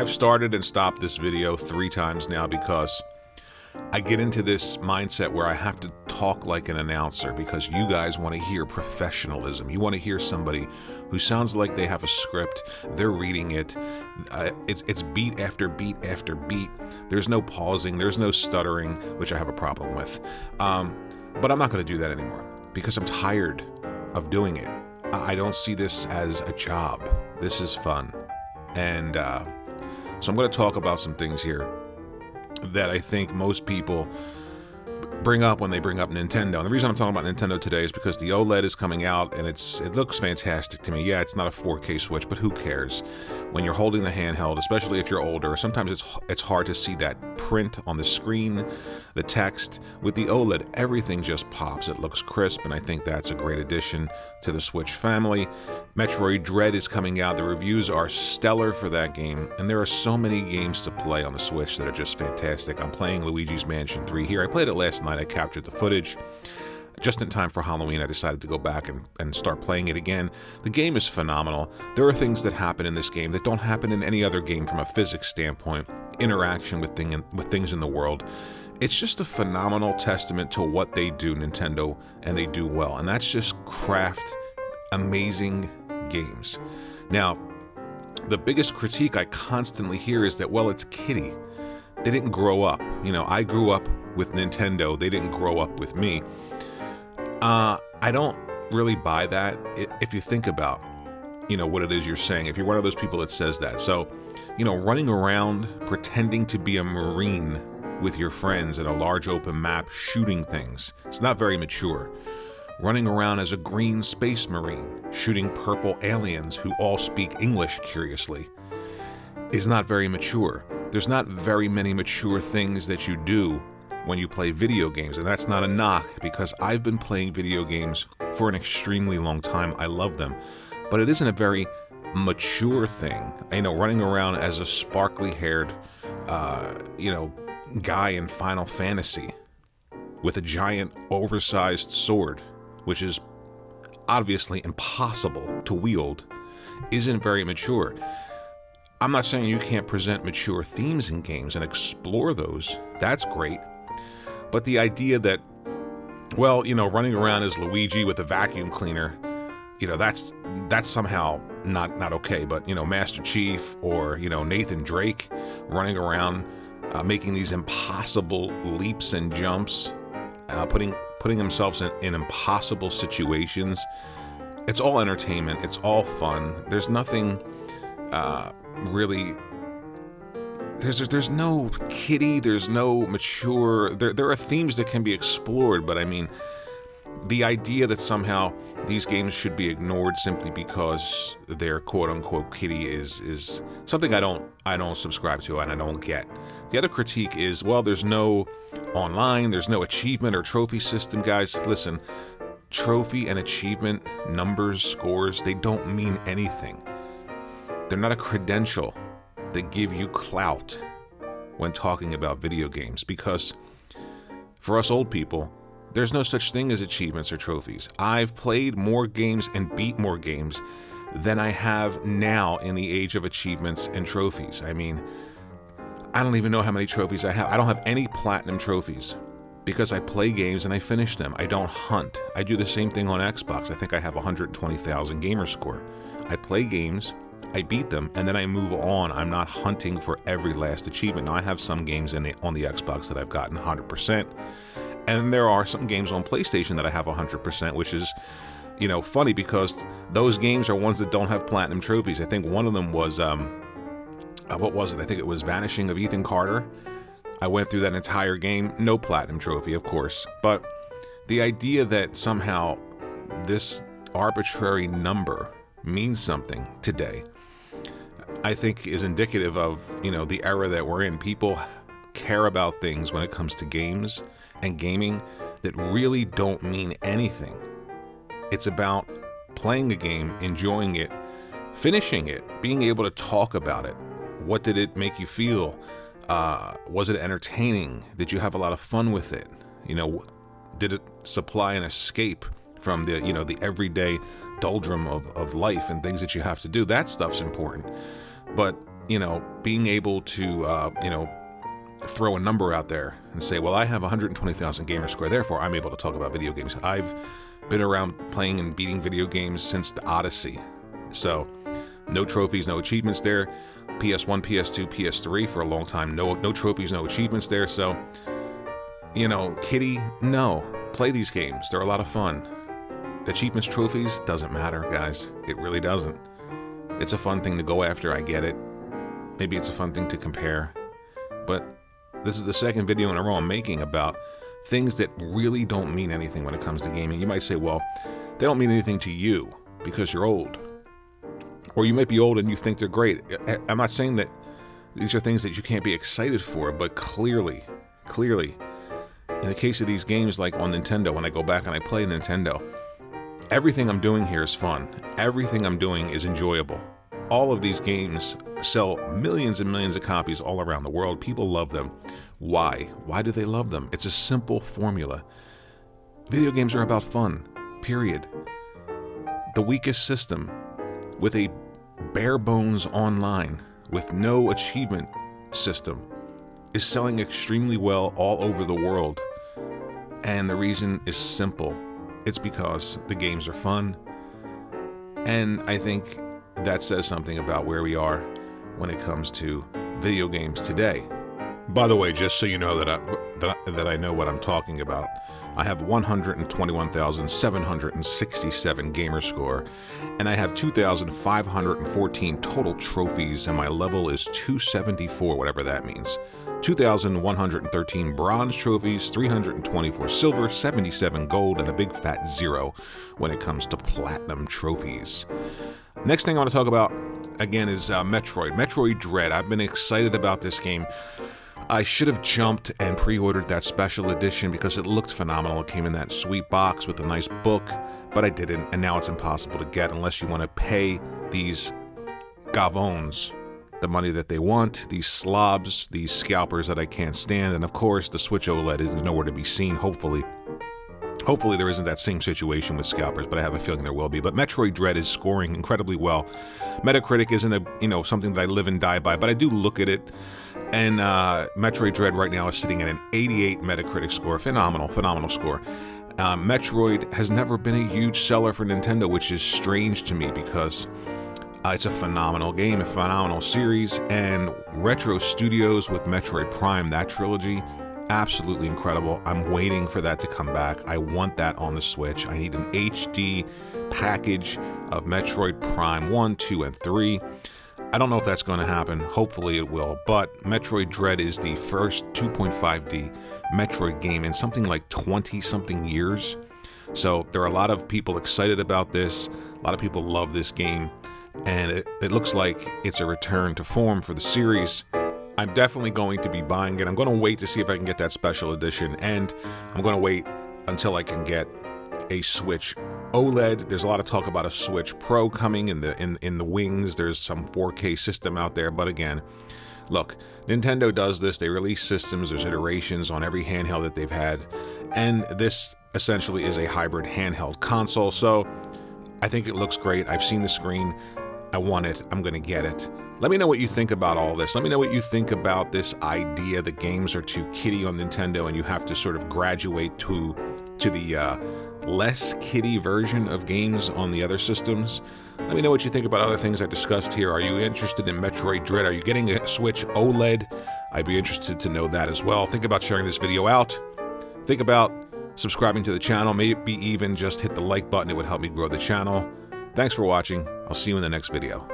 I've started and stopped this video 3 times now because I get into this mindset where I have to talk like an announcer because you guys want to hear professionalism. You want to hear somebody who sounds like they have a script, they're reading it, it's beat after beat after beat. There's no pausing, there's no stuttering, which I have a problem with. But I'm not going to do that anymore because I'm tired of doing it. I don't see this as a job. This is fun. And so I'm going to talk about some things here that I think most people bring up when they bring up Nintendo. And the reason I'm talking about Nintendo today is because the OLED is coming out and it looks fantastic to me. Yeah, it's not a 4K Switch, but who cares? When you're holding the handheld, especially if you're older, sometimes it's hard to see that print on the screen, the text. With the OLED, everything just pops. It looks crisp, and I think that's a great addition to the Switch family. Metroid Dread is coming out. The reviews are stellar for that game, and there are so many games to play on the Switch that are just fantastic. I'm playing Luigi's Mansion 3 here. I played it last night. I captured the footage. Just in time for Halloween, I decided to go back and start playing it again. The game is phenomenal. There are things that happen in this game that don't happen in any other game from a physics standpoint, interaction with things in the world. It's just a phenomenal testament to what they do, Nintendo, and they do well. And that's just craft amazing games. Now, the biggest critique I constantly hear is that, well, it's kiddie. They didn't grow up. You know, I grew up with Nintendo. They didn't grow up with me. I don't really buy that if you think about, you know, what it is you're saying. If you're one of those people that says that. So, you know, running around pretending to be a Marine with your friends in a large open map shooting things, it's not very mature. Running around as a green space marine shooting purple aliens who all speak English curiously is not very mature. There's not very many mature things that you do when you play video games, and that's not a knock because I've been playing video games for an extremely long time. I love them, but it isn't a very mature thing. You know, running around as a sparkly-haired, guy in Final Fantasy with a giant, oversized sword, which is obviously impossible to wield, isn't very mature. I'm not saying you can't present mature themes in games and explore those. That's great. But the idea that, well, you know, running around as Luigi with a vacuum cleaner, you know, that's somehow not okay. But, you know, Master Chief or, you know, Nathan Drake running around making these impossible leaps and jumps, putting themselves in impossible situations. It's all entertainment. It's all fun. There's nothing really. There's no kiddie, there's no mature, there are themes that can be explored, but I mean, the idea that somehow these games should be ignored simply because they're quote-unquote kiddie is something I don't subscribe to and I don't get. The other critique is, well, there's no online, there's no achievement or trophy system. Guys, listen, trophy and achievement, numbers, scores, they don't mean anything. They're not a credential that give you clout when talking about video games, because for us old people, there's no such thing as achievements or trophies. I've played more games and beat more games than I have now in the age of achievements and trophies. I mean, I don't even know how many trophies I have. I don't have any platinum trophies because I play games and I finish them. I don't hunt. I do the same thing on Xbox. I think I have 120,000 gamer score. I play games, I beat them, and then I move on. I'm not hunting for every last achievement. Now, I have some games on the Xbox that I've gotten 100%, and there are some games on PlayStation that I have 100%, which is, you know, funny because those games are ones that don't have platinum trophies. I think one of them was, what was it? I think it was Vanishing of Ethan Carter. I went through that entire game, no platinum trophy, of course, but the idea that somehow this arbitrary number means something today, I think is indicative of, you know, the era that we're in. People care about things when it comes to games and gaming that really don't mean anything. It's about playing a game, enjoying it, finishing it, being able to talk about it. What did it make you feel? Was it entertaining? Did you have a lot of fun with it? You know, did it supply an escape from the, you know, the everyday doldrum of life and things that you have to do? That stuff's important. But you know, being able to, you know, throw a number out there and say, well, I have 120,000 gamer score, therefore I'm able to talk about video games. I've been around playing and beating video games since the Odyssey. So, no trophies, no achievements there. PS1, PS2, PS3 for a long time. No trophies, no achievements there. So, you know, Kitty, no. Play these games. They're a lot of fun. Achievements, trophies, doesn't matter, guys. It really doesn't. It's a fun thing to go after, I get it. Maybe it's a fun thing to compare. But this is the second video in a row I'm making about things that really don't mean anything when it comes to gaming. You might say, well, they don't mean anything to you because you're old. Or you might be old and you think they're great. I'm not saying that these are things that you can't be excited for, but clearly, in the case of these games like on Nintendo, when I go back and I play Nintendo, everything I'm doing here is fun. Everything I'm doing is enjoyable. All of these games sell millions and millions of copies all around the world. People love them. Why? Why do they love them? It's a simple formula. Video games are about fun, period. The weakest system, with a bare bones online, with no achievement system, is selling extremely well all over the world. And the reason is simple. It's because the games are fun. And I think that says something about where we are when it comes to video games today. By the way, just so you know that I know what I'm talking about, I have 121,767 gamer score, and I have 2,514 total trophies, and my level is 274, whatever that means. 2,113 bronze trophies, 324 silver, 77 gold, and a big fat 0 when it comes to platinum trophies. Next thing I want to talk about, again, is Metroid Dread. I've been excited about this game. I should have jumped and pre-ordered that special edition because it looked phenomenal. It came in that sweet box with a nice book, but I didn't, and now it's impossible to get unless you want to pay these gavones the money that they want, these slobs, these scalpers that I can't stand, and of course the Switch OLED is nowhere to be seen, hopefully. Hopefully there isn't that same situation with scalpers, but I have a feeling there will be. But Metroid Dread is scoring incredibly well. Metacritic isn't something that I live and die by, but I do look at it. And Metroid Dread right now is sitting at an 88 Metacritic score. Phenomenal score. Metroid has never been a huge seller for Nintendo, which is strange to me because it's a phenomenal game, a phenomenal series, and Retro Studios with Metroid Prime, that trilogy, absolutely incredible. I'm waiting for that to come back. I want that on the Switch. I need an HD package of Metroid Prime 1, 2, and 3. I don't know if that's going to happen. Hopefully it will. But Metroid Dread is the first 2.5D Metroid game in something like 20-something years. So there are a lot of people excited about this. A lot of people love this game. And it looks like it's a return to form for the series. I'm definitely going to be buying it. I'm going to wait to see if I can get that special edition. And I'm going to wait until I can get a Switch OLED. There's a lot of talk about a Switch Pro coming in the wings. There's some 4K system out there, but again, look, Nintendo does this. They release systems. There's iterations on every handheld that they've had, and this essentially is a hybrid handheld console. So I think it looks great. I've seen the screen. I want it. I'm gonna get it. Let me know what you think about all this. Let me know what you think about this idea that games are too kiddie on Nintendo and you have to sort of graduate to the less kiddie version of games on the other systems. Let me know what you think about other things I discussed here. Are you interested in Metroid Dread? Are you getting a Switch OLED? I'd be interested to know that as well. Think about sharing this video out. Think about subscribing to the channel. Maybe even just hit the like button. It would help me grow the channel. Thanks for watching. I'll see you in the next video.